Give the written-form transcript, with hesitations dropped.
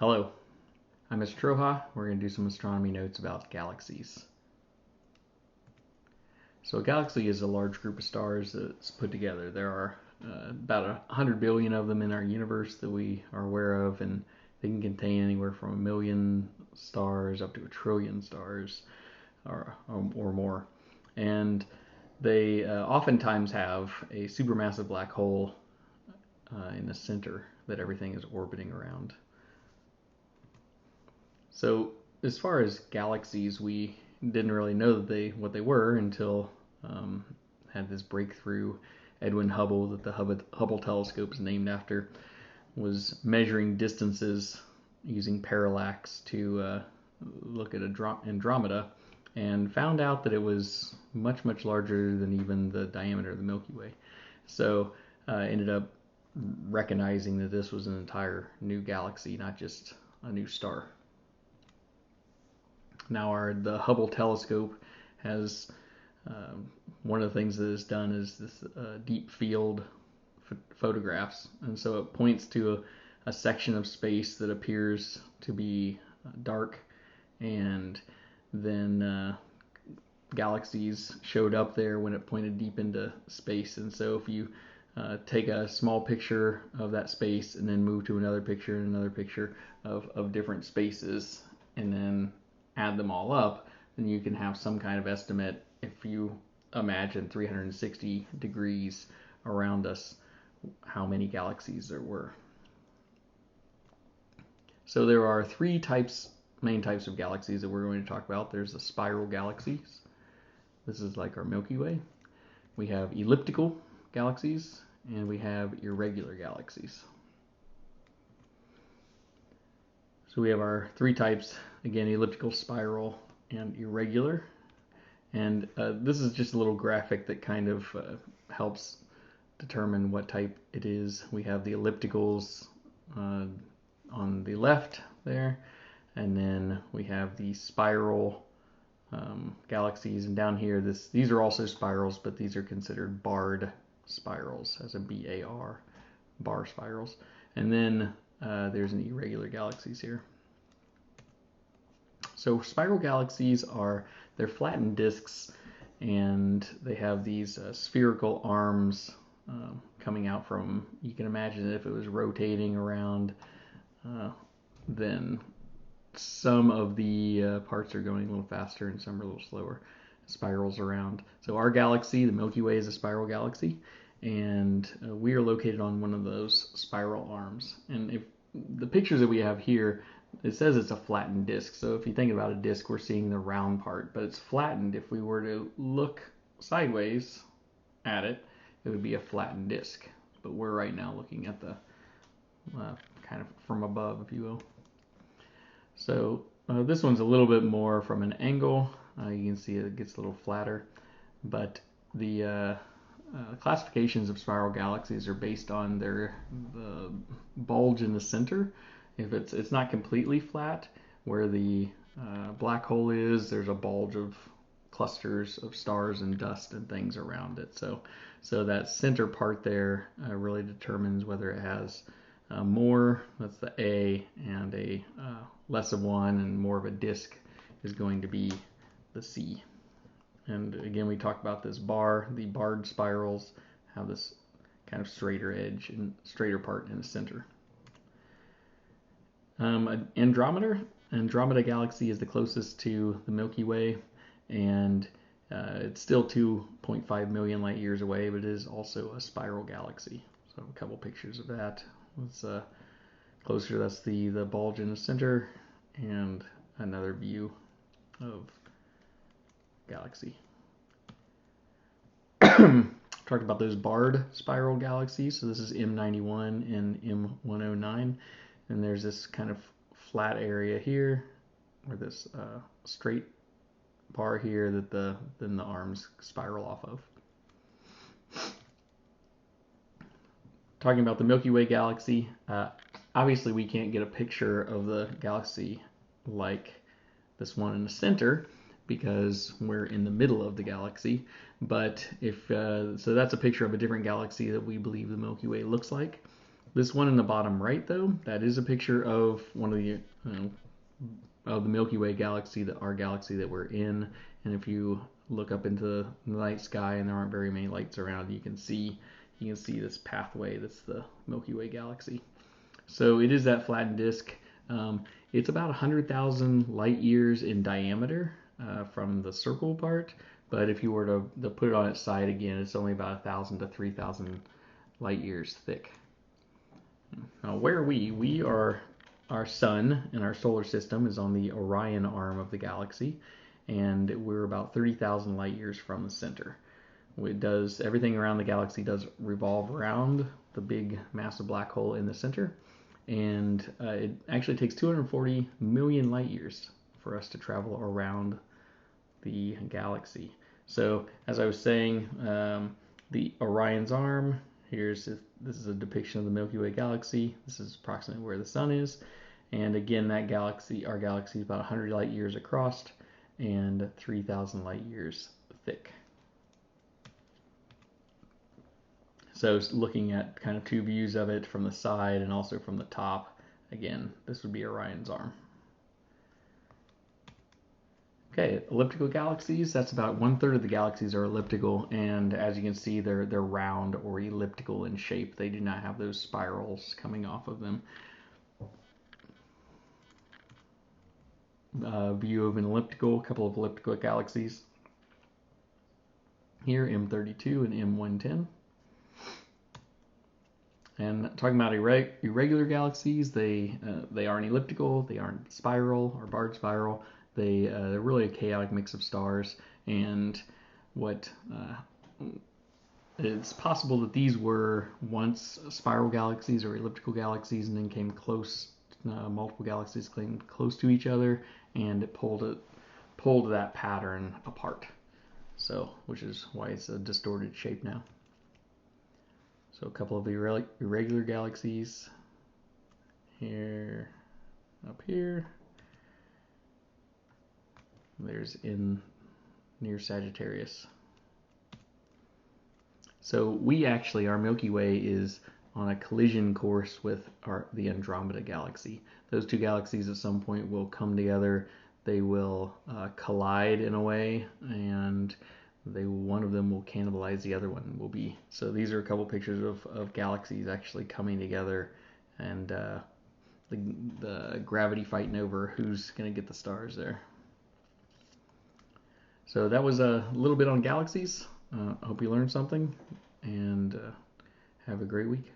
Hello, I'm Mr. Troha. We're going to do some astronomy notes about galaxies. So a galaxy is a large group of stars that's put together. There are about 100 billion of them in our universe that we are aware of, and they can contain anywhere from 1 million stars up to 1 trillion stars or more. And they oftentimes have a supermassive black hole in the center that everything is orbiting around. So as far as galaxies, we didn't really know what they were until had this breakthrough. Edwin Hubble, that the Hubble telescope is named after, was measuring distances using parallax to look at Andromeda, and found out that it was much, much larger than even the diameter of the Milky Way. So ended up recognizing that this was an entire new galaxy, not just a new star. Now the Hubble telescope has one of the things that it's done is this deep field photographs, and so it points to a section of space that appears to be dark, and then galaxies showed up there when it pointed deep into space. And so if you take a small picture of that space and then move to another picture and another picture of different spaces and then add them all up, then you can have some kind of estimate. If you imagine 360 degrees around us, how many galaxies there were. So there are three main types of galaxies that we're going to talk about. There's the spiral galaxies. This is like our Milky Way. We have elliptical galaxies, and we have irregular galaxies. So we have our three types, again, elliptical, spiral, and irregular. And this is just a little graphic that kind of helps determine what type it is. We have the ellipticals on the left there, and then we have the spiral galaxies, and down here these are also spirals, but these are considered barred spirals, as a BAR, bar spirals. And then there's an irregular galaxies here. So spiral galaxies they're flattened disks, and they have these spherical arms coming out from. You can imagine that if it was rotating around, then some of the parts are going a little faster and some are a little slower. Spirals around. So our galaxy, the Milky Way, is a spiral galaxy, and we are located on one of those spiral arms. And if the pictures that we have here, it says it's a flattened disk. So if you think about a disk, we're seeing the round part, but it's flattened. If we were to look sideways at it, it would be a flattened disk. But we're right now looking at the kind of from above, if you will. So this one's a little bit more from an angle. You can see it gets a little flatter, but the classifications of spiral galaxies are based on the bulge in the center. If it's not completely flat, where the black hole is, there's a bulge of clusters of stars and dust and things around it. So that center part there really determines whether it has more, that's the A, and a less of one and more of a disk is going to be the C. And again, we talked about this the barred spirals have this kind of straighter edge and straighter part in the center. Andromeda galaxy is the closest to the Milky Way, and it's still 2.5 million light years away, but it is also a spiral galaxy. So I have a couple pictures of that. It's closer. That's the bulge in the center, and another view of galaxy. Talked about those barred spiral galaxies. So this is M91 and M109, and there's this kind of flat area here, or this straight bar here that then the arms spiral off of. Talking about the Milky Way galaxy, obviously we can't get a picture of the galaxy like this one in the center because we're in the middle of the galaxy. But so that's a picture of a different galaxy that we believe the Milky Way looks like. This one in the bottom right, though, that is a picture of one of the of the Milky Way galaxy, our galaxy that we're in. And if you look up into the night sky and there aren't very many lights around, you can see this pathway that's the Milky Way galaxy. So it is that flattened disk. It's about 100,000 light years in diameter from the circle part, but if you were to put it on its side again, it's only about 1,000 to 3,000 light years thick. Now, where are we? We are, our sun in our solar system is on the Orion arm of the galaxy, and we're about 30,000 light years from the center. It does, everything around the galaxy does revolve around the big massive black hole in the center, and it actually takes 240 million light years for us to travel around the galaxy. So as I was saying, the Orion's arm, this is a depiction of the Milky Way galaxy. This is approximately where the sun is, and again, that galaxy, our galaxy, is about 100 light years across and 3,000 light years thick. So looking at kind of two views of it from the side and also from the top, again, this would be Orion's arm. Okay, elliptical galaxies, that's about 1/3 of the galaxies are elliptical, and as you can see, they're round or elliptical in shape. They do not have those spirals coming off of them. View of an elliptical, a couple of elliptical galaxies. Here, M32 and M110. And talking about irregular galaxies, they aren't elliptical, they aren't spiral or barred spiral. They're really a chaotic mix of stars, and it's possible that these were once spiral galaxies or elliptical galaxies, and then came close. Multiple galaxies came close to each other, and it pulled that pattern apart. So, which is why it's a distorted shape now. So a couple of irregular galaxies here, up here. There's in near Sagittarius. So our Milky Way is on a collision course with the Andromeda galaxy. Those two galaxies at some point will come together. They will collide in a way, and one of them will cannibalize the other one. So these are a couple pictures of galaxies actually coming together, and the gravity fighting over who's going to get the stars there. So that was a little bit on galaxies. I hope you learned something, and have a great week.